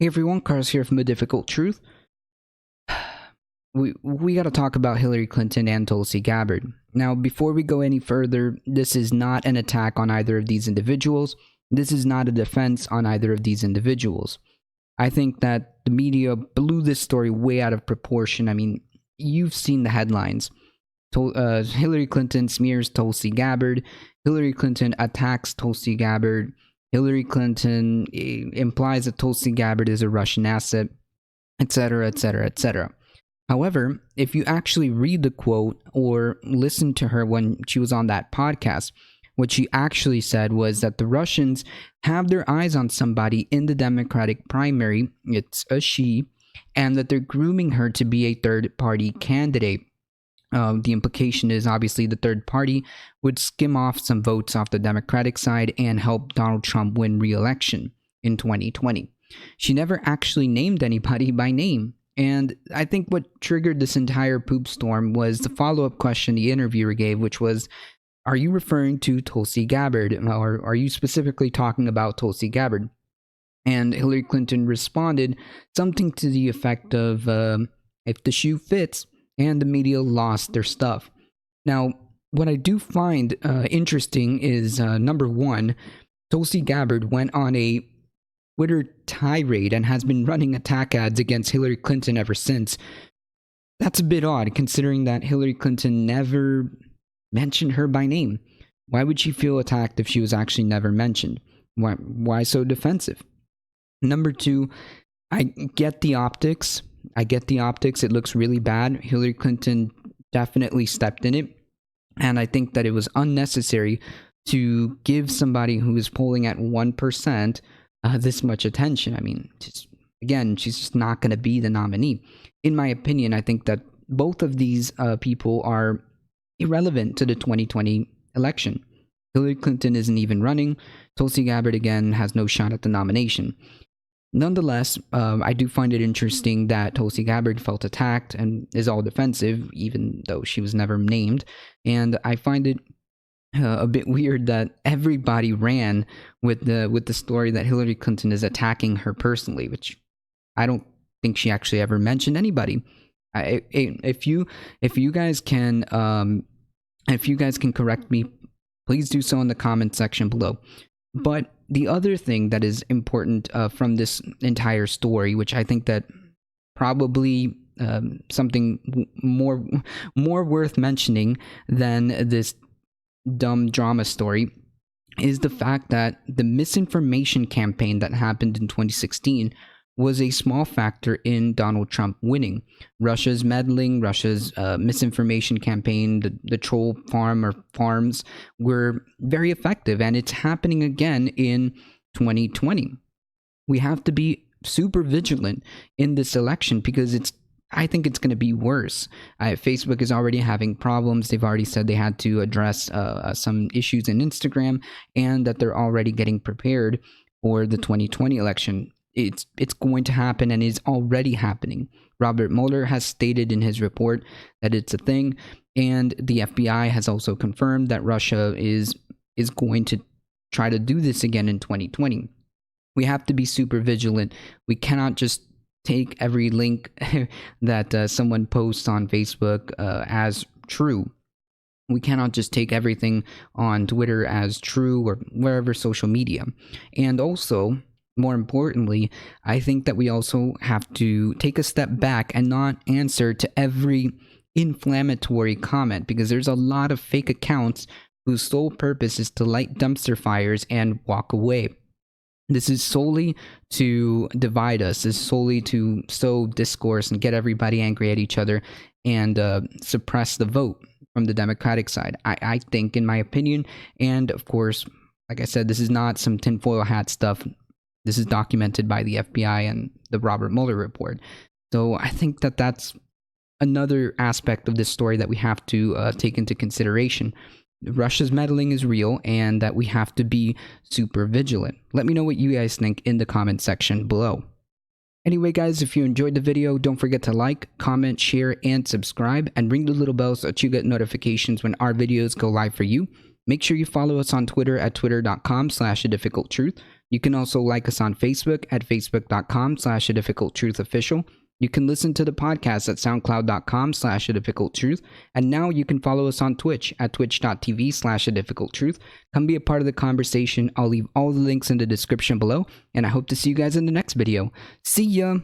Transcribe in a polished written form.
Hey everyone, Carlos here from ADifficultTruth. We got to talk about Hillary Clinton and Tulsi Gabbard. Now, before we go any further, this is not an attack on either of these individuals. This is not a defense on either of these individuals. I think that the media blew this story way out of proportion. I mean, you've seen the headlines. Hillary Clinton smears Tulsi Gabbard. Hillary Clinton attacks Tulsi Gabbard. Hillary Clinton implies that Tulsi Gabbard is a Russian asset, etc., etc., etc. However, if you actually read the quote or listen to her when she was on that podcast, what she actually said was that the Russians have their eyes on somebody in the Democratic primary, it's a she, and that they're grooming her to be a third-party candidate. The implication is obviously the third party would skim off some votes off the Democratic side and help Donald Trump win re-election in 2020. She never actually named anybody by name. And I think what triggered this entire poop storm was the follow-up question the interviewer gave, which was, are you referring to Tulsi Gabbard, or are you specifically talking about Tulsi Gabbard? And Hillary Clinton responded something to the effect of, if the shoe fits, and the media lost their stuff. Now, what I do find interesting is, number one, Tulsi Gabbard went on a Twitter tirade and has been running attack ads against Hillary Clinton ever since. That's a bit odd, considering that Hillary Clinton never mentioned her by name. Why would she feel attacked if she was actually never mentioned? Why so defensive? Number two, I get the optics. It looks really bad. Hillary Clinton definitely stepped in it. And I think that it was unnecessary to give somebody who is polling at 1% this much attention. I mean, she's just not going to be the nominee. In my opinion, I think that both of these people are irrelevant to the 2020 election. Hillary Clinton isn't even running. Tulsi Gabbard, again, has no shot at the nomination. Nonetheless, I do find it interesting that Tulsi Gabbard felt attacked and is all defensive, even though she was never named. And I find it a bit weird that everybody ran with the story that Hillary Clinton is attacking her personally, which I don't think she actually ever mentioned anybody. If you guys can correct me, please do so in the comment section below. But the other thing that is important from this entire story, which I think that probably something more worth mentioning than this dumb drama story, is the fact that the misinformation campaign that happened in 2016 was a small factor in Donald Trump winning. Russia's meddling, Russia's misinformation campaign, the troll farms were very effective, and it's happening again in 2020. We have to be super vigilant in this election because I think it's going to be worse. Facebook is already having problems. They've already said they had to address some issues in Instagram, and that they're already getting prepared for the 2020 election. It's going to happen and is already happening. Robert Mueller has stated in his report that it's a thing, and the FBI has also confirmed that Russia is going to try to do this again in 2020. We have to be super vigilant. We cannot just take every link that someone posts on Facebook as true. We cannot just take everything on Twitter as true or wherever social media. And also, more importantly, I think that we also have to take a step back and not answer to every inflammatory comment, because there's a lot of fake accounts whose sole purpose is to light dumpster fires and walk away. This is solely to divide us. This is solely to sow discourse and get everybody angry at each other and suppress the vote from the Democratic side. I think, in my opinion, and of course, like I said, this is not some tinfoil hat stuff. This is documented by the FBI and the Robert Mueller report. So I think that that's another aspect of this story that we have to take into consideration. Russia's meddling is real, and that we have to be super vigilant. Let me know what you guys think in the comment section below. Anyway, guys, if you enjoyed the video, don't forget to like, comment, share, and subscribe, and ring the little bell so that you get notifications when our videos go live for you. Make sure you follow us on Twitter at twitter.com/ADifficultTruth. You can also like us on Facebook at facebook.com/ADifficultTruthOfficial. You can listen to the podcast at soundcloud.com/ADifficultTruth. And now you can follow us on Twitch at twitch.tv/ADifficultTruth. Come be a part of the conversation. I'll leave all the links in the description below, and I hope to see you guys in the next video. See ya!